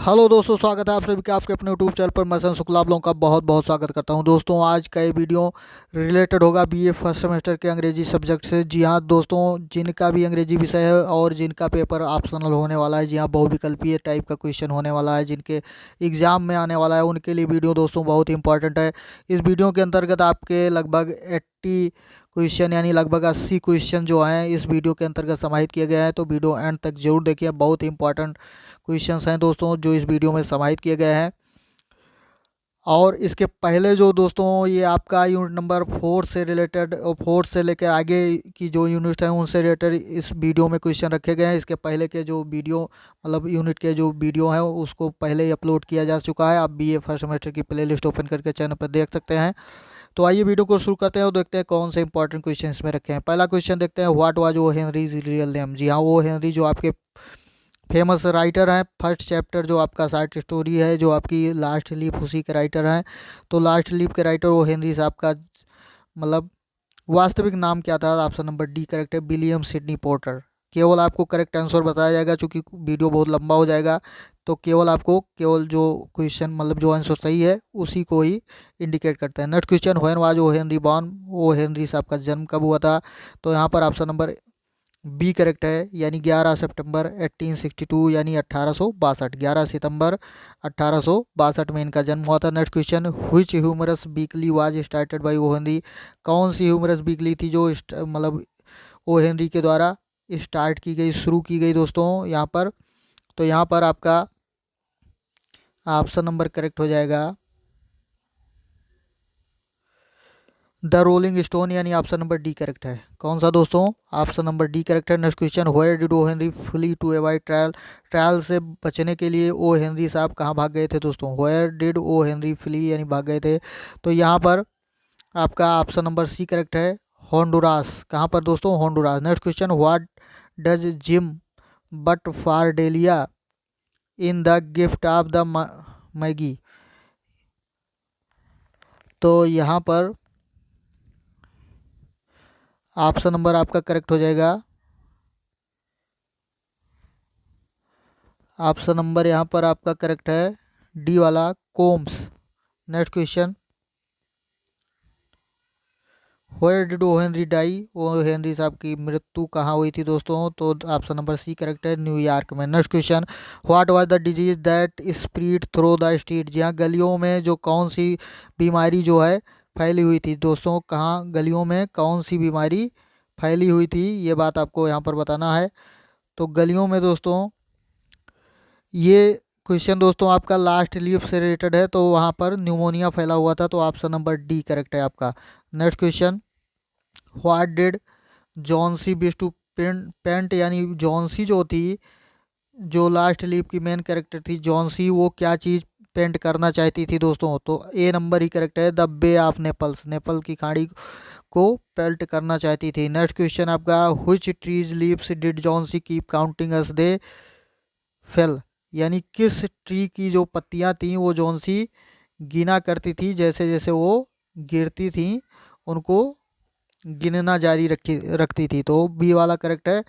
Hello दोस्तों, स्वागत है आप सभी का आपके अपने यूट्यूब चैनल पर। मैं संजय शुक्ला आप लोगों का बहुत बहुत स्वागत करता हूं। दोस्तों, आज का ये वीडियो रिलेटेड होगा बीए फर्स्ट सेमेस्टर के अंग्रेजी सब्जेक्ट से। जी हाँ दोस्तों, जिनका भी अंग्रेजी विषय है और जिनका पेपर ऑप्शनल होने वाला है, जी हाँ बहुविकल्पीय टाइप का क्वेश्चन होने वाला है, जिनके एग्जाम में आने वाला है, उनके लिए वीडियो दोस्तों बहुत ही इंपॉर्टेंट है। इस वीडियो के अंतर्गत आपके लगभग 80 क्वेश्चन यानी लगभग 80 क्वेश्चन जो हैं इस वीडियो के अंतर्गत समाहित किए गए हैं। तो वीडियो एंड तक जरूर देखिए, बहुत ही इंपॉर्टेंट क्वेश्चंस हैं दोस्तों जो इस वीडियो में समाहित किए गए हैं। और इसके पहले जो दोस्तों ये आपका यूनिट नंबर 4 से रिलेटेड और 4 से लेकर आगे की जो यूनिट हैं उनसे रिलेटेड इस वीडियो में क्वेश्चन रखे गए हैं। इसके पहले के जो वीडियो मतलब यूनिट के जो वीडियो हैं उसको पहले ही अपलोड किया जा चुका है। आप बीए फर्स्ट सेमेस्टर की प्लेलिस्ट ओपन करके चैनल पर देख सकते हैं। तो आइए वीडियो को शुरू करते हैं और देखते हैं कौन से इंपॉर्टेंट क्वेश्चन इसमें रखे हैं। पहला क्वेश्चन देखते हैं, what was O Henry's real name. जी हाँ, वो हेनरी जो आपके फेमस राइटर हैं। फर्स्ट चैप्टर जो आपका शॉर्ट स्टोरी है, जो आपकी लास्ट लीफ, उसी के राइटर हैं। तो लास्ट लीफ के राइटर वो हेनरी साहब का मतलब वास्तविक नाम क्या था? ऑप्शन नंबर डी करेक्ट है, विलियम सिडनी पोर्टर। केवल आपको करेक्ट आंसर बताया जाएगा, चूंकि वीडियो बहुत लंबा हो जाएगा। तो केवल आपको केवल जो क्वेश्चन मतलब जो आंसर सही है उसी को ही इंडिकेट करता है। Next question, when was O Henry born. वो हेनरी साहब का जन्म कब हुआ था? तो यहाँ पर ऑप्शन नंबर बी करेक्ट है, यानी 11 सितंबर 1862 यानी 1862। 11 सितंबर 1862 में इनका जन्म हुआ था। Next question, which humorous weekly was started by O Henry. कौन सी ह्यूमरस वीकली थी जो मतलब ओ हेनरी के द्वारा स्टार्ट की गई, शुरू की गई दोस्तों यहाँ पर? तो यहाँ पर आपका ऑप्शन नंबर करेक्ट हो जाएगा द रोलिंग स्टोन, यानी ऑप्शन नंबर डी करेक्ट है। कौन सा दोस्तों? ऑप्शन नंबर डी करेक्ट है। Next question, where did O Henry flee to avoid trial. Trial से बचने के लिए ओ हेनरी साहब कहाँ भाग गए थे दोस्तों? Where did O Henry flee यानी भाग गए थे। तो यहाँ पर आपका ऑप्शन नंबर सी करेक्ट है, होंडुरास। कहाँ पर दोस्तों? Honduras. Next question, what does Jim bought for Della in the gift of the Magi. तो यहाँ पर ऑप्शन नंबर आपका करेक्ट हो जाएगा, ऑप्शन नंबर यहाँ पर आपका करेक्ट है डी वाला, comes. Next question, where did O Henry die. O Henry साहब की मृत्यु कहाँ हुई थी दोस्तों? तो ऑप्शन नंबर सी करेक्ट है, न्यूयॉर्क में। Next question, what was the disease that spread through the street. जी हाँ, गलियों में जो कौन सी बीमारी जो है फैली हुई थी दोस्तों? कहाँ गलियों में कौन सी बीमारी फैली हुई थी, ये बात आपको यहाँ पर बताना है। तो गलियों में दोस्तों ये क्वेश्चन दोस्तों आपका लास्ट लीफ से रिलेटेड है, तो वहाँ पर न्यूमोनिया फैला हुआ था। तो ऑप्शन नंबर डी करेक्ट है आपका। Next question, what did Johnsy wish to paint, यानी जॉन्सी जो थी, जो लास्ट लीफ की मेन कैरेक्टर थी जॉन्सी, वो क्या चीज़ पेंट करना चाहती थी दोस्तों? तो ए नंबर ही करेक्ट है, the bay of Naples. Nipple की खाड़ी को पेल्ट करना चाहती थी। नेक्स्ट क्वेश्चन आपका, which trees leaves did Johnsy keep counting as they fail. यानी किस ट्री की जो पत्तियां थी वो जॉन्सी गिना करती थी, जैसे जैसे वो गिरती थी उनको गिनना जारी रखती थी। तो बी वाला करेक्ट है,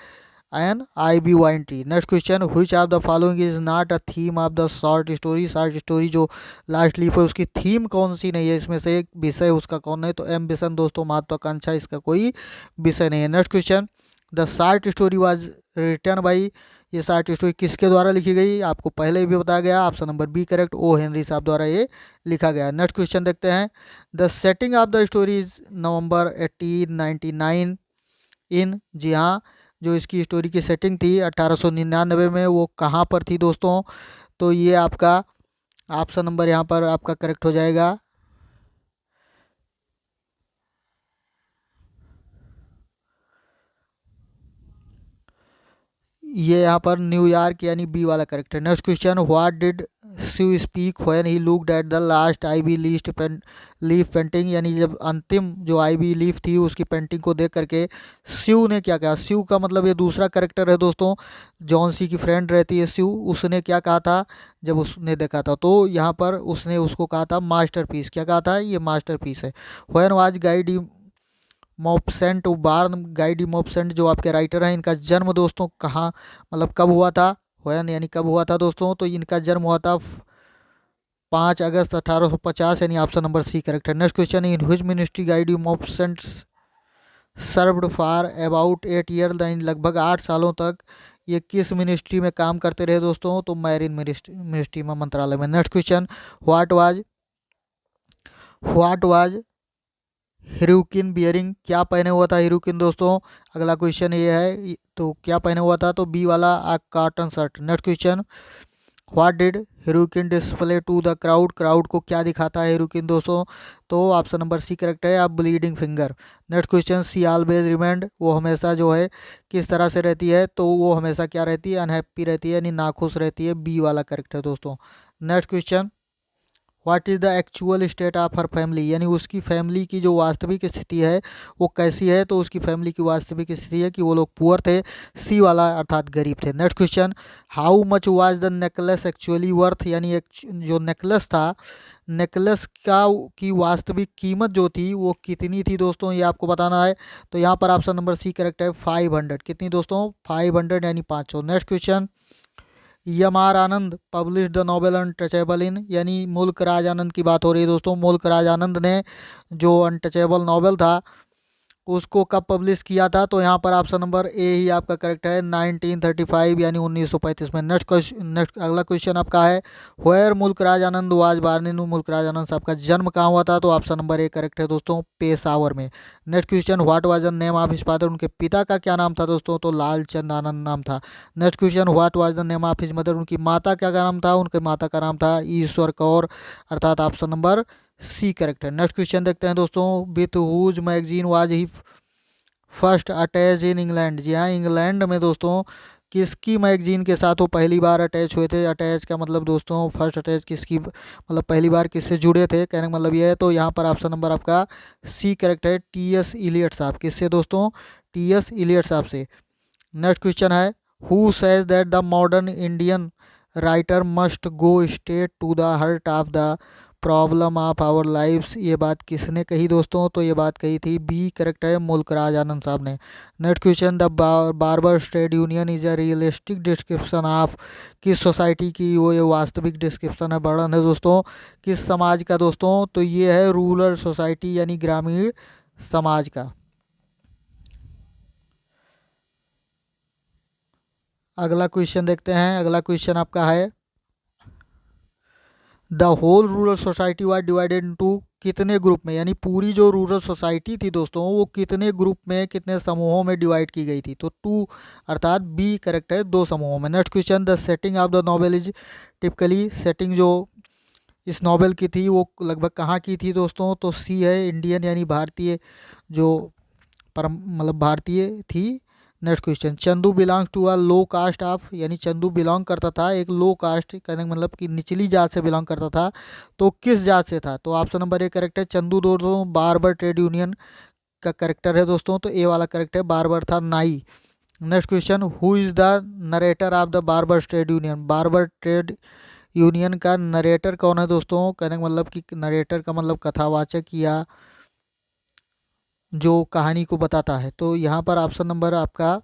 an ivy vine tree. Next question, which of the following is not a theme of the short story. Short story जो लास्ट लीफ है उसकी थीम कौन सी नहीं है, इसमें से एक विषय उसका कौन है? तो एम्बिशन दोस्तों, महत्वाकांक्षा, इसका कोई विषय नहीं है। Next question, the short story was written by. ये शॉर्ट स्टोरी किसके द्वारा लिखी गई? आपको पहले ही भी बताया गया, option number B correct, O Henry साहब द्वारा ये लिखा गया। नेक्स्ट क्वेश्चन देखते हैं, the setting of the story is November 1899 in. जी हाँ, जो इसकी स्टोरी की सेटिंग थी 1899 में, वो कहाँ पर थी दोस्तों? तो ये आपका ऑप्शन नंबर यहाँ पर आपका करेक्ट हो जाएगा, ये यहाँ पर न्यूयॉर्क, यानी बी वाला करेक्ट है। नेक्स्ट क्वेश्चन, व्हाट डिड शिव speak when he looked at the last ivy leaf painting. यानी जब अंतिम जो आईवी लीफ थी उसकी पेंटिंग को देख करके शिव ने क्या कहा? शिव का मतलब ये दूसरा करेक्टर है दोस्तों, जॉन्सी की फ्रेंड रहती है शिव। उसने क्या कहा था जब उसने देखा था? तो यहाँ पर उसने उसको कहा था मास्टरपीस। क्या कहा था? ये मास्टरपीस है। व्हेन वाज गाइड मॉपसेंट बार्न। गाइडी मॉपसेंट जो आपके राइटर हैं, इनका जन्म दोस्तों कहाँ मतलब कब हुआ था? व्हेन यानी कब हुआ था दोस्तों, तो इनका जन्म हुआ था 5 अगस्त 1850 यानी ऑप्शन नंबर सी करेक्ट है। Next question, in which ministry Guy de यू Maupassant served for about 8 year, लगभग 8 सालों तक ये किस मिनिस्ट्री में काम करते रहे दोस्तों, तो मैरीन मिनिस्ट्री में, मंत्रालय में। Next question, what was Hryukin wearing, क्या पहने हुआ था हिरुकिन दोस्तों, अगला क्वेश्चन ये है, तो क्या पहने हुआ था, तो बी वाला cotton shirt. Next question, what did Hryukin display to the crowd, crowd को क्या दिखाता है हिरुकिन दोस्तों, तो ऑप्शन नंबर सी करेक्ट है, आप ब्लीडिंग फिंगर। नेक्स्ट क्वेश्चन, सी ऑलवेज रिमेंड, वो हमेशा जो है किस तरह से रहती है, तो वो हमेशा क्या रहती है, अनहैप्पी रहती है यानी नाखुश रहती है, बी वाला करेक्ट है दोस्तों। Next question, what is the actual state of her family, यानी उसकी फैमिली की जो वास्तविक स्थिति है वो कैसी है, तो उसकी फैमिली की वास्तविक स्थिति है कि वो लोग पुअर थे, सी वाला अर्थात गरीब थे। Next question, how much was the necklace actually worth, यानी एक जो नेकलेस था, नेकलेस का की वास्तविक कीमत जो थी वो कितनी थी दोस्तों, ये आपको बताना है। तो यहाँ पर ऑप्शन नंबर सी करेक्ट है, 500, कितनी दोस्तों, 500 यानी 500। Next question, M R Anand publish the novel Untouchable in, यानी मुल्क राज आनंद की बात हो रही है दोस्तों। मुल्क राज आनंद ने जो अनटचेबल नॉवेल था उसको कब पब्लिश किया था, तो यहाँ पर ऑप्शन नंबर ए ही आपका करेक्ट है, 1935 यानी 1935 में। नेक्स्ट अगला क्वेश्चन आपका है, वेयर मुल्क Raj Anand was born in, मुल्क राज आनंद साहब का जन्म कहाँ हुआ था, तो ऑप्शन नंबर ए करेक्ट है दोस्तों, पेशावर में। Next question, what was the name of his father, उनके पिता का क्या नाम था दोस्तों, तो लालचंद आनंद नाम था। Next question, what was the name of his mother, उनकी माता का क्या नाम था, उनके माता का नाम था ईश्वर कौर, अर्थात ऑप्शन नंबर सी करेक्ट है। नेक्स्ट क्वेश्चन देखते हैं दोस्तों, with whose magazine was he first attach in England, जी हाँ, इंग्लैंड में दोस्तों किसकी मैगजीन के साथ वो पहली बार अटैच हुए थे, अटैच का मतलब दोस्तों फर्स्ट अटैच किसकी, मतलब पहली बार किससे जुड़े थे, कहने का मतलब ये है, तो यहाँ पर ऑप्शन नंबर आपका सी करेक्ट है, टी.एस. इलियट साहब, किससे दोस्तों, टी.एस. इलियट साहब से। नेक्स्ट क्वेश्चन है, who says that the modern Indian writer must go straight to the heart of the problem of our lives, ये बात किसने कही दोस्तों, तो ये बात कही थी, बी करेक्ट है, मुल्क राज आनंद साहब ने। Next question, the barber trade union is a realistic description of, किस सोसाइटी की वो ये वास्तविक डिस्क्रिप्शन है, वर्णन है दोस्तों, किस समाज का दोस्तों, तो ये है रूरल सोसाइटी यानी ग्रामीण समाज का। अगला क्वेश्चन देखते हैं, अगला क्वेश्चन आपका है, the whole rural society was divided into, कितने ग्रुप में, यानी पूरी जो रूरल सोसाइटी थी दोस्तों वो कितने ग्रुप में, कितने समूहों में डिवाइड की गई थी, तो 2 अर्थात बी करेक्ट है, 2 समूहों में। Next question, the setting of the novel is typically, setting जो इस नॉवेल की थी वो लगभग कहाँ की थी दोस्तों, तो सी है, इंडियन यानी भारतीय जो परम मतलब भारतीय थी। Next question, Chandu belongs to a low caste of, यानी चंदू बिलोंग करता था एक लो कास्ट, कहने का मतलब कि निचली जात से बिलोंग करता था, तो किस जात से था, तो ऑप्शन नंबर ए करेक्ट है, चंदू दोस्तों बार्बर ट्रेड यूनियन का करेक्टर है दोस्तों, तो ए वाला करेक्ट है, बार्बर था नाई। Next question, who is the narrator of the barber trade union, barber trade union का नरेटर कौन है दोस्तों, कहने का मतलब कि नरेटर का मतलब कथावाचक या जो कहानी को बताता है, तो यहाँ पर ऑप्शन नंबर आपका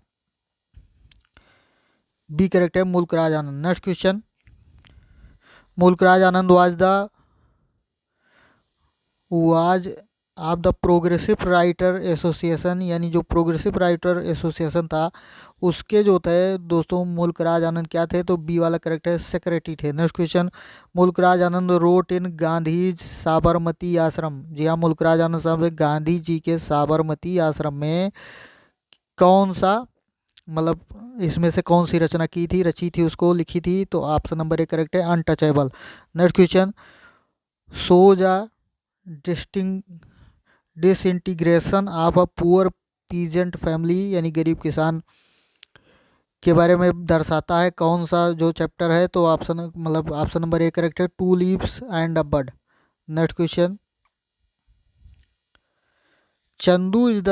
बी करेक्ट है, मुल्क राज आनंद। नेक्स्ट क्वेश्चन, मुल्क राज आनंद वाज आप द प्रोग्रेसिव राइटर एसोसिएशन, यानी जो प्रोग्रेसिव राइटर एसोसिएशन था उसके जो थे दोस्तों मुल्क राज आनंद क्या थे, तो बी वाला करेक्ट है, सेक्रेटरी थे। नेक्स्ट क्वेश्चन, मुल्क राज आनंद रोट इन गांधी साबरमती आश्रम, जी हाँ, मुल्क राज आनंद साहब ने गांधी जी के साबरमती आश्रम में कौन सा मतलब इसमें से कौन सी रचना की थी, रची थी, उसको लिखी थी, तो ऑप्शन नंबर ए करेक्ट है, untouchable. Next question, shows a distinct disintegration of a poor peasant family, यानी गरीब किसान के बारे में दर्शाता है, कौन सा जो चैप्टर है, तो ऑप्शन नंबर ए करेक्ट है, two leaves and a bud. Next question, Chandu is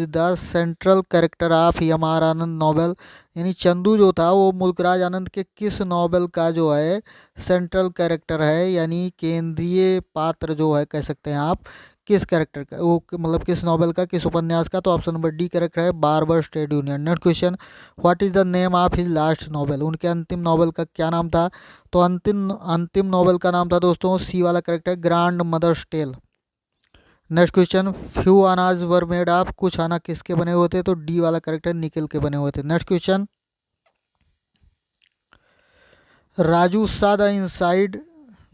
the central character of M R Anand novel, यानी चंदू जो था वो मुल्क राज आनंद के किस नॉवेल का जो है सेंट्रल कैरेक्टर है, यानी केंद्रीय पात्र जो है कह सकते हैं आप, किस कैरेक्टर का, वो मतलब किस नॉवेल का, किस उपन्यास का, तो ऑप्शन नंबर डी करेक्ट है, barber straight union. Next question, what is the name of his last novel, उनके अंतिम नॉवेल का क्या नाम था, तो अंतिम अंतिम नॉवेल का नाम था दोस्तों, सी वाला करेक्ट है, grandmother's tale. Next question, few annas were made of, कुछ आना किसके बने हुए थे, तो डी वाला करेक्ट है, निकल के बने हुए थे। नेक्स्ट क्वेश्चन, राजू सा द इनसाइड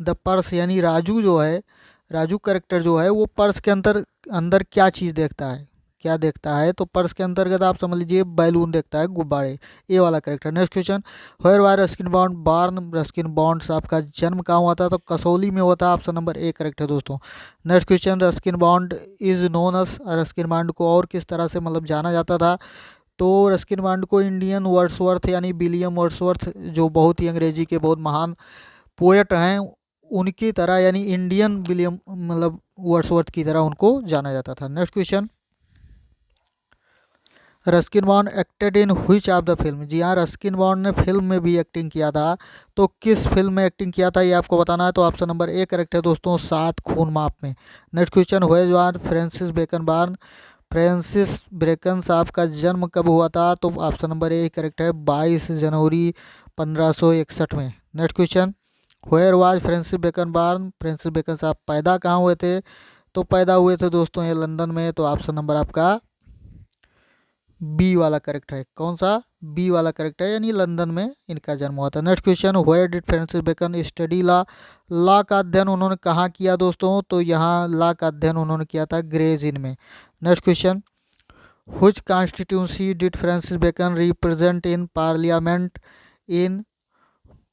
द पर्स, यानी राजू जो है, राजू करेक्टर जो है वो पर्स के अंदर अंदर क्या चीज़ देखता है, क्या देखता है, तो पर्स के अंतर्गत आप समझ लीजिए बैलून देखता है, गुब्बारे, ए वाला character. Next question, where was Ruskin Bond born, Ruskin Bond's आपका जन्म कहाँ हुआ था, तो कसौली में हुआ था, ऑप्शन नंबर ए करेक्ट है दोस्तों। Next question, Ruskin bond is known us, Ruskin bond को और किस तरह से मतलब जाना जाता था, तो रस्किन बॉन्ड को इंडियन वर्ड्सवर्थ यानी विलियम वर्ड्सवर्थ, जो बहुत ही अंग्रेजी के बहुत महान पोएट हैं, उनकी तरह यानी इंडियन विलियम मतलब वर्ड्सवर्थ की तरह उनको जाना जाता था। Next question, Ruskin Bond acted in which of the film, जी हाँ रस्किन बॉन्ड ने फिल्म में भी एक्टिंग किया था, तो किस फिल्म में एक्टिंग किया था ये आपको बताना है, तो ऑप्शन नंबर ए करेक्ट है दोस्तों, सात खून माफ में। Next question, when was Francis Bacon born, Francis Bacon साहब का जन्म कब हुआ था, तो ऑप्शन नंबर ए करेक्ट है, 22 जनवरी 1561 में। Next question, where was Francis Bacon born, Francis Bacon साहब पैदा कहाँ हुए थे, तो पैदा हुए थे दोस्तों ये लंदन में, तो ऑप्शन नंबर आपका बी वाला करेक्ट है। कौन सा, बी वाला करेक्ट है, यानी लंदन में इनका जन्म हुआ था। Next question, where did Francis Bacon study law, law का अध्ययन उन्होंने कहाँ किया दोस्तों, तो यहाँ लॉ का अध्ययन उन्होंने किया था ग्रेज इन में। Next question, which constituency did Francis Bacon represent in parliament in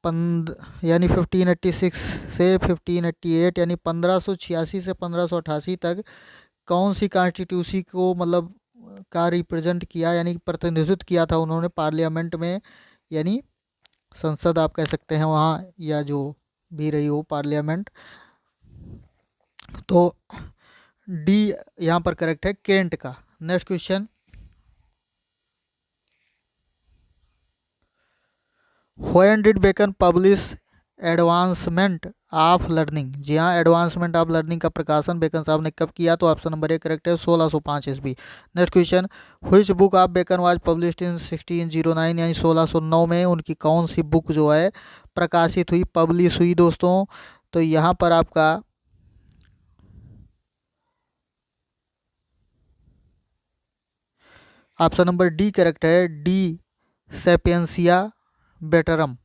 यानी 1586 से 1588, यानी 1586 से 1588 तक कौन सी कॉन्स्टिट्यूंसी को मतलब का रिप्रेजेंट किया, यानी प्रतिनिधित्व किया था उन्होंने पार्लियामेंट में, यानी संसद आप कह सकते हैं वहाँ, या जो भी रही हो पार्लियामेंट, तो डी यहाँ पर करेक्ट है, केंट का। Next question, when did Bacon publish Advancement of Learning, जी हाँ एडवांसमेंट ऑफ लर्निंग का प्रकाशन बेकन साहब ने कब किया, तो ऑप्शन नंबर ए करेक्ट है, 1605 ईस्वी। Next question, which book of Bacon was published in 1609, यानी 1609 में उनकी कौन सी बुक जो है प्रकाशित हुई, पब्लिश हुई दोस्तों, तो यहाँ पर आपका ऑप्शन नंबर डी करेक्ट है, De Sapientia Veterum.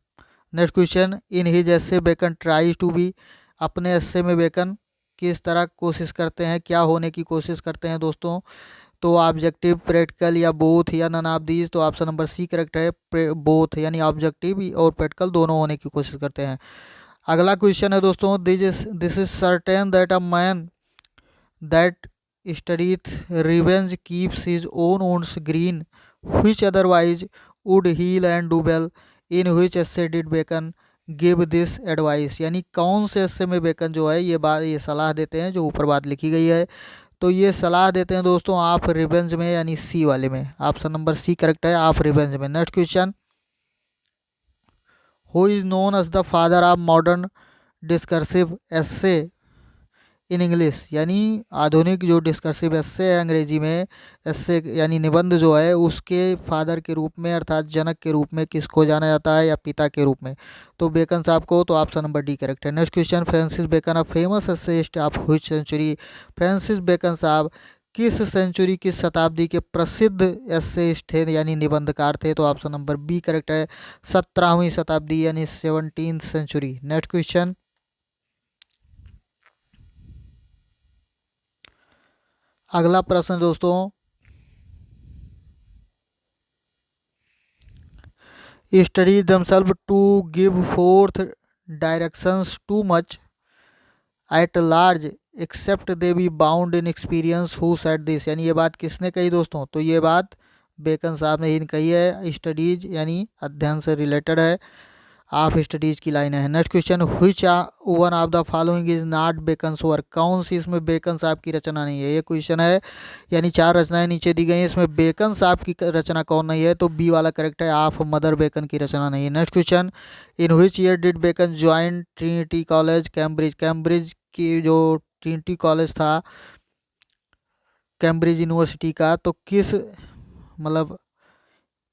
Next question, in his essay Bacon tries to be, अपने एस्से में बेकन किस तरह कोशिश करते हैं, क्या होने की कोशिश करते हैं दोस्तों, तो ऑब्जेक्टिव, प्रैक्टिकल या बोथ या नन ऑफ दीज, तो ऑप्शन नंबर सी करेक्ट है, बोथ, यानी ऑब्जेक्टिव और प्रैक्टिकल दोनों होने की कोशिश करते हैं। अगला क्वेश्चन है दोस्तों, this is certain that a man that studieth revenge keeps his own wounds green, which otherwise would heal and do well, in which essay did Bacon give this advice, यानी कौन से एस्से में बेकन जो है ये सलाह देते हैं, जो ऊपर बात लिखी गई है, तो ये सलाह देते हैं दोस्तों ऑफ रिवेंज में, यानी सी वाले में, ऑप्शन नंबर सी करेक्ट है, ऑफ रिवेंज में। Next question, who is known as the father of modern discursive essay in English, यानी आधुनिक जो डिस्कर्सिव एस्से है अंग्रेजी में, एस्से यानी निबंध जो है, उसके फादर के रूप में अर्थात जनक के रूप में किसको जाना जाता है, या पिता के रूप में, तो बेकन साहब को, तो ऑप्शन नंबर डी करेक्ट है। Next question, Francis Bacon a famous essayist of which century, Francis Bacon साहब किस सेंचुरी, किस शताब्दी के प्रसिद्ध एसेइस्ट थे, यानी निबंधकार थे, तो ऑप्शन नंबर बी करेक्ट है, 17वीं शताब्दी यानी 17th सेंचुरी। नेक्स्ट क्वेश्चन, अगला प्रश्न दोस्तों, study themselves to give forth directions too much at large except they be bound in experience, who said this, यानी ये बात किसने कही दोस्तों, तो ये बात बेकन साहब ने ही कही है, स्टडीज यानी अध्ययन से रिलेटेड है, ऑफ स्टडीज की लाइन है। Next question, which one of the following is not beckons work, कौन सी इसमें बेकन साहब की रचना नहीं है, ये क्वेश्चन है, यानी 4 रचनाएं नीचे दी गई हैं, इसमें बेकन साहब की रचना कौन नहीं है, तो बी वाला करेक्ट है, ऑफ मदर बेकन की रचना नहीं है। Next question, in which year did Bacon join Trinity College Cambridge, Cambridge की जो ट्रिनिटी कॉलेज था कैम्ब्रिज यूनिवर्सिटी का, तो किस मतलब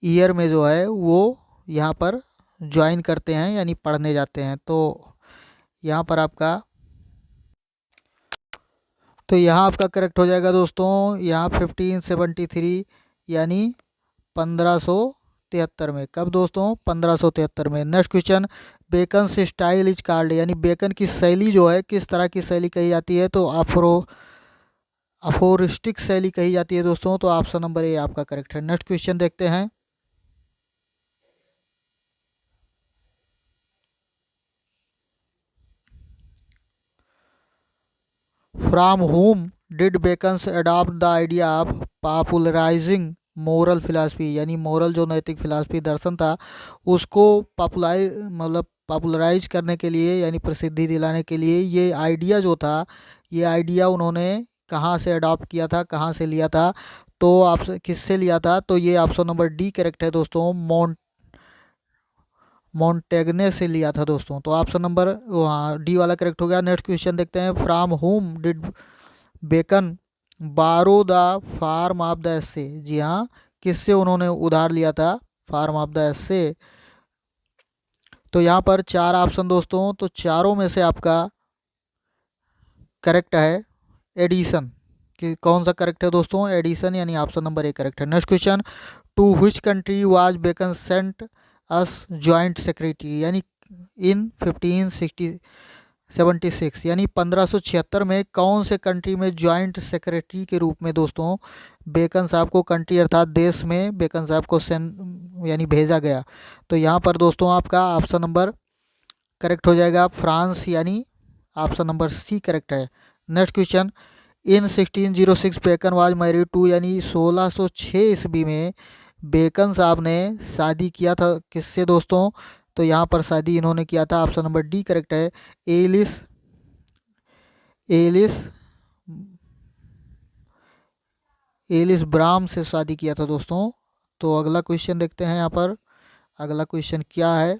ईयर में जो है वो यहाँ पर ज्वाइन करते हैं यानी पढ़ने जाते हैं। तो यहाँ पर आपका करेक्ट हो जाएगा दोस्तों, यहाँ 1573 यानी 1573 में। कब दोस्तों? 1573 में। Next question, Bacon style is called, यानी बेकन की शैली जो है किस तरह की शैली कही जाती है? तो अफोरिस्टिक शैली कही जाती है दोस्तों। तो ऑप्शन नंबर ए आपका करेक्ट है। नेक्स्ट क्वेश्चन देखते हैं, from whom did beckons adopt the idea of popularising moral philosophy, यानी मोरल जो नैतिक फिलासफी दर्शन था उसको पॉपुलराइज करने के लिए यानी प्रसिद्धि दिलाने के लिए ये आइडिया जो था, ये आइडिया उन्होंने कहाँ से अडॉप्ट किया था, कहाँ से लिया था? तो आप किससे लिया था? तो ये ऑप्शन नंबर डी करेक्ट है दोस्तों, मोंटेग्ने से लिया था दोस्तों। तो ऑप्शन नंबर वहाँ डी वाला करेक्ट हो गया। नेक्स्ट क्वेश्चन देखते हैं, फ्रॉम होम डिड बेकन बारो the farm of the essay, जी हाँ, किससे उन्होंने उधार लिया था फार्म ऑफ द एस्से? तो यहाँ पर चार ऑप्शन दोस्तों, तो चारों में से आपका करेक्ट है एडिसन। कि कौन सा करेक्ट है दोस्तों? एडिसन, यानी ऑप्शन नंबर ए करेक्ट है। Next question, to which country was Bacon sent as joint secretary, यानी इन 1576, यानी 1576 में कौन से कंट्री में जॉइंट सेक्रेटरी के रूप में दोस्तों बेकन साहब को, कंट्री अर्थात देश में बेकन साहब को यानी भेजा गया? तो यहाँ पर दोस्तों आपका ऑप्शन नंबर करेक्ट हो जाएगा फ्रांस, यानी ऑप्शन नंबर सी करेक्ट है। Next question, in 1606 Bacon was married to, यानी 1606 ईस्वी में बेकन साहब ने शादी किया था किससे दोस्तों? तो यहाँ पर शादी इन्होंने किया था, ऑप्शन नंबर डी करेक्ट है, एलिस एलिस एलिस ब्राम से शादी किया था दोस्तों। तो अगला क्वेश्चन देखते हैं, यहाँ पर अगला क्वेश्चन क्या है,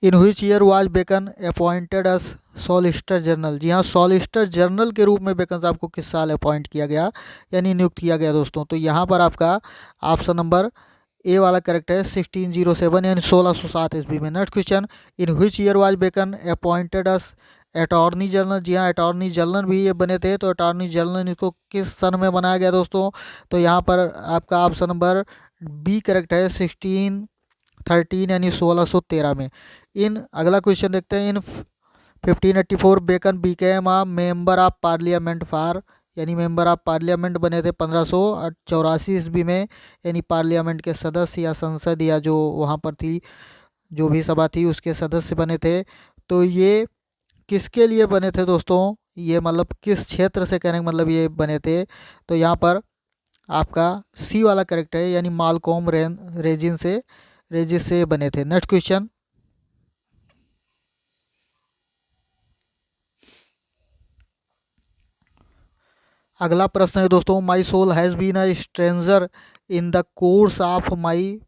in which year was Bacon appointed as solicitor general, जी हाँ, सॉलिसिटर जनरल के रूप में बेकन साहब को किस साल अपॉइंट किया गया यानी नियुक्त किया गया दोस्तों? तो यहाँ पर आपका ऑप्शन नंबर ए वाला करेक्ट है, 1607 यानी 1607 ईस्वी में। Next question, in which year was Bacon appointed as attorney general, जी हाँ, अटॉर्नी जनरल भी ये बने थे। तो अटॉर्नी जनरल इनको किस सन में बनाया गया दोस्तों? तो यहाँ पर आपका ऑप्शन नंबर बी करेक्ट है, 1613 यानी 1613 में। इन अगला क्वेश्चन देखते हैं, in 1584 Bacon became a member of parliament for, यानी मेंबर ऑफ पार्लियामेंट बने थे 1584 ईस्वी में, यानी पार्लियामेंट के सदस्य या संसद या जो वहाँ पर थी जो भी सभा थी उसके सदस्य बने थे। तो ये किसके लिए बने थे दोस्तों? ये मतलब किस क्षेत्र से, कहने का मतलब ये बने थे? तो यहाँ पर आपका सी वाला करेक्ट है, यानी मालकोम रेजिस से बने थे। नेक्स्ट क्वेश्चन, अगला प्रश्न है दोस्तों, my soul has been a stranger in the course of my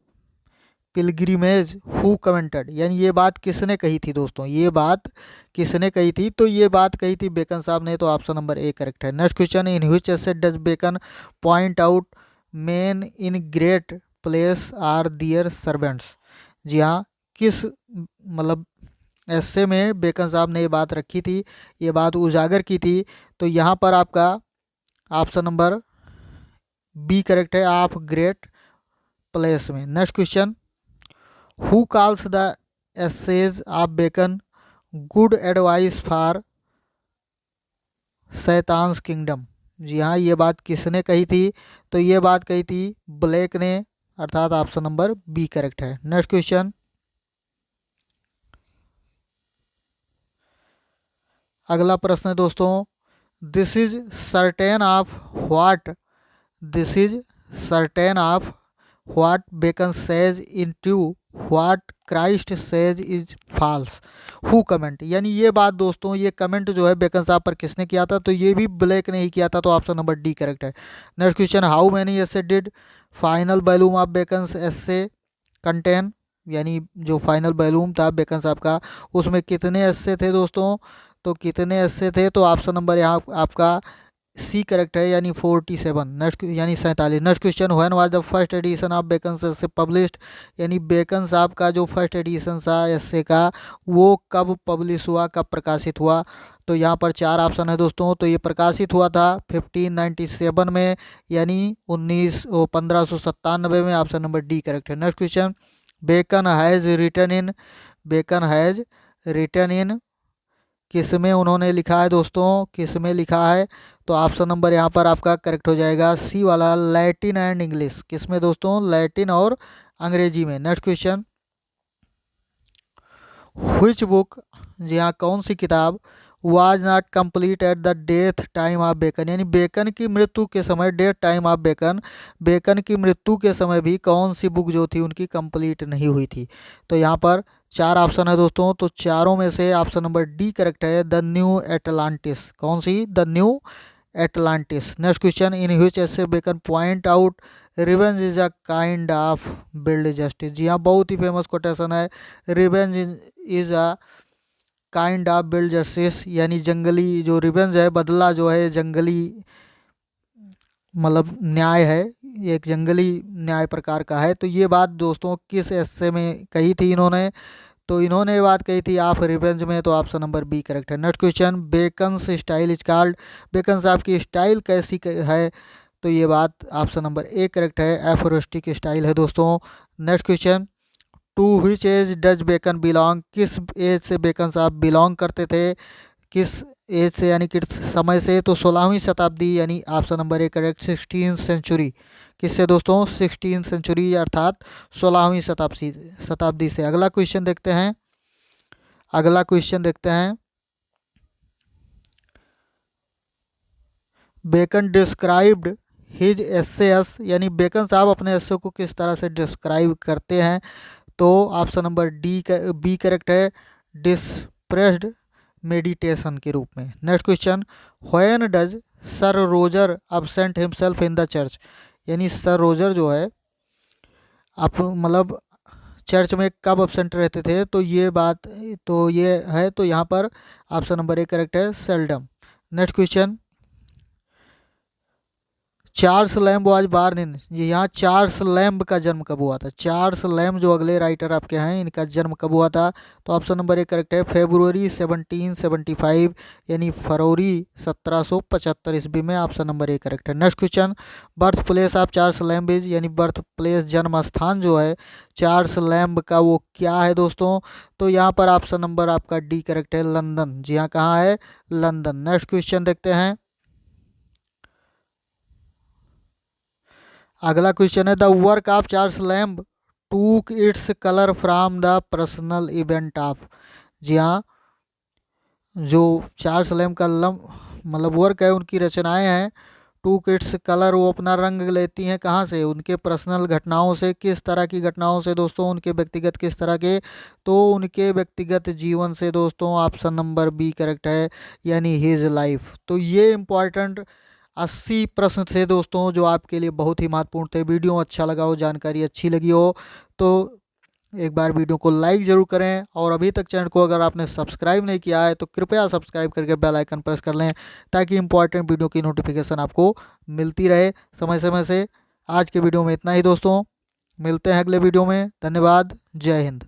pilgrimage who commented, यानी ये बात किसने कही थी दोस्तों? ये बात किसने कही थी? तो ये बात कही थी बेकन साहब ने। तो ऑप्शन नंबर ए करेक्ट है। Next question, in which essay does Bacon point out men in great place are their servants, जी हाँ, किस मतलब ऐसे में बेकन साहब ने ये बात रखी थी, ये बात उजागर की थी? तो यहाँ पर आपका ऑप्शन नंबर बी करेक्ट है, ऑफ ग्रेट प्लेस में। Next question, who calls the essays of Bacon good advice for Satan's kingdom, जी हाँ, ये बात किसने कही थी? तो ये बात कही थी ब्लेक ने, अर्थात ऑप्शन नंबर बी करेक्ट है। नेक्स्ट क्वेश्चन, अगला प्रश्न है दोस्तों, this is certain of what, this is certain of what Bacon says in to what Christ says is false who comment, यानी ये बात दोस्तों, ये कमेंट जो है बेकन साहब पर किसने किया था? तो ये भी ब्लैक ने ही किया था। तो ऑप्शन नंबर डी करेक्ट है। Next question, how many essay did final volume of Bacon essay contain, यानी जो फाइनल वॉल्यूम था बेकन साहब का उसमें कितने एसे थे दोस्तों? तो कितने एस्से थे, तो ऑप्शन नंबर यहाँ आपका सी करेक्ट है, यानी 47। नेक्स्ट यानी 47। Next question, when was the first edition of beckons essay published, यानी बेकन साहब का जो फर्स्ट एडिशन था एस्से का वो कब पब्लिश हुआ, कब प्रकाशित हुआ। तो यहाँ पर 4 ऑप्शन है दोस्तों। तो ये प्रकाशित हुआ था 1597 में, यानी 1597 में। ऑप्शन नंबर डी करेक्ट है। Next question, Bacon has written in, Bacon has written in किस में उन्होंने लिखा है दोस्तों, किस में लिखा है। तो ऑप्शन नंबर यहाँ पर आपका करेक्ट हो जाएगा सी वाला, लैटिन एंड इंग्लिश। किस में दोस्तों, लैटिन और अंग्रेजी में। नेक्स्ट क्वेश्चन, व्हिच बुक, जी हाँ कौन सी किताब, was not complete at the death time of Bacon, यानी बेकन की मृत्यु के समय, death time of Bacon, Bacon की मृत्यु के समय भी कौन सी बुक जो थी उनकी कंप्लीट नहीं हुई थी। तो यहाँ पर 4 ऑप्शन है दोस्तों। तो चारों में से ऑप्शन नंबर डी करेक्ट है, द न्यू एटलांटिस। कौन सी, the New Atlantis. Next question, in which essay Bacon point out revenge is a kind of wild justice. जी हाँ, बहुत ही फेमस कोटेशन है, revenge is a kind of wild justice, यानी जंगली जो रिवेंज है, बदला जो है जंगली मतलब न्याय है, एक जंगली न्याय प्रकार का है। तो ये बात दोस्तों किस एस्से में कही थी इन्होंने, तो इन्होंने ये बात कही थी ऑफ रिवेंज में। तो ऑप्शन नंबर बी करेक्ट है। Next question, Bacon's style is called, Bacon साहब की स्टाइल कैसी है। तो ये बात ऑप्शन नंबर ए करेक्ट है, एफोरिस्टिक स्टाइल है दोस्तों। Next question, to which age does Bacon belong, किस एज से बेकन साहब बिलोंग करते थे, किस एज से यानी किस समय से। तो 16वीं शताब्दी, यानी option number A correct, 16th century. किससे दोस्तों, 16th सेंचुरी अर्थात 16वीं शताब्दी से। अगला क्वेश्चन देखते हैं, अगला क्वेश्चन देखते हैं, बेकन डिस्क्राइब्ड हिज एसेस, यानी बेकन साहब अपने एस्से को किस तरह से डिस्क्राइब करते हैं। तो ऑप्शन नंबर बी करेक्ट है, डिस्प्रेस्ड मेडिटेशन के रूप में। Next question, when does sir Roger absent himself in the church, यानी सर रोजर जो है आप मतलब चर्च में कब अब्सेंट रहते थे। तो ये बात तो ये है, तो यहाँ पर ऑप्शन नंबर ए करेक्ट है, seldom. Next question, Charles lamb was born in, ये यहाँ चार्ल्स लैम्ब का जन्म कब हुआ था, चार्ल्स लैम्ब जो अगले राइटर आपके हैं इनका जन्म कब हुआ था। तो ऑप्शन नंबर ए करेक्ट है, फरवरी 1775, यानी फरवरी 1775 ईस्वी में। ऑप्शन नंबर ए करेक्ट है। Next question, birth place of Charles lamb is, यानी बर्थ प्लेस जन्म स्थान जो है चार्ल्स लैम्ब का वो क्या है दोस्तों। तो यहाँ पर ऑप्शन नंबर आपका डी करेक्ट है, लंदन। जी हाँ, कहाँ है, लंदन। नेक्स्ट क्वेश्चन देखते हैं, अगला क्वेश्चन है, the work of Charles Lamb took its colour from the personal event of. जी हाँ, जो चार्ल्स लैम्ब का मतलब वर्क है, उनकी रचनाएं हैं, टूक इट्स कलर, वो अपना रंग लेती हैं कहाँ से, उनके पर्सनल घटनाओं से। किस तरह की घटनाओं से दोस्तों, उनके व्यक्तिगत किस तरह के, तो उनके व्यक्तिगत जीवन से दोस्तों। ऑप्शन नंबर बी करेक्ट है, यानी हिज लाइफ। तो ये इंपॉर्टेंट 80 प्रश्न थे दोस्तों जो आपके लिए बहुत ही महत्वपूर्ण थे। वीडियो अच्छा लगा हो, जानकारी अच्छी लगी हो तो एक बार वीडियो को लाइक ज़रूर करें, और अभी तक चैनल को अगर आपने सब्सक्राइब नहीं किया है तो कृपया सब्सक्राइब करके बेल आइकन प्रेस कर लें, ताकि इंपॉर्टेंट वीडियो की नोटिफिकेशन आपको मिलती रहे समय समय से। आज के वीडियो में इतना ही दोस्तों, मिलते हैं अगले वीडियो में। धन्यवाद, जय हिंद।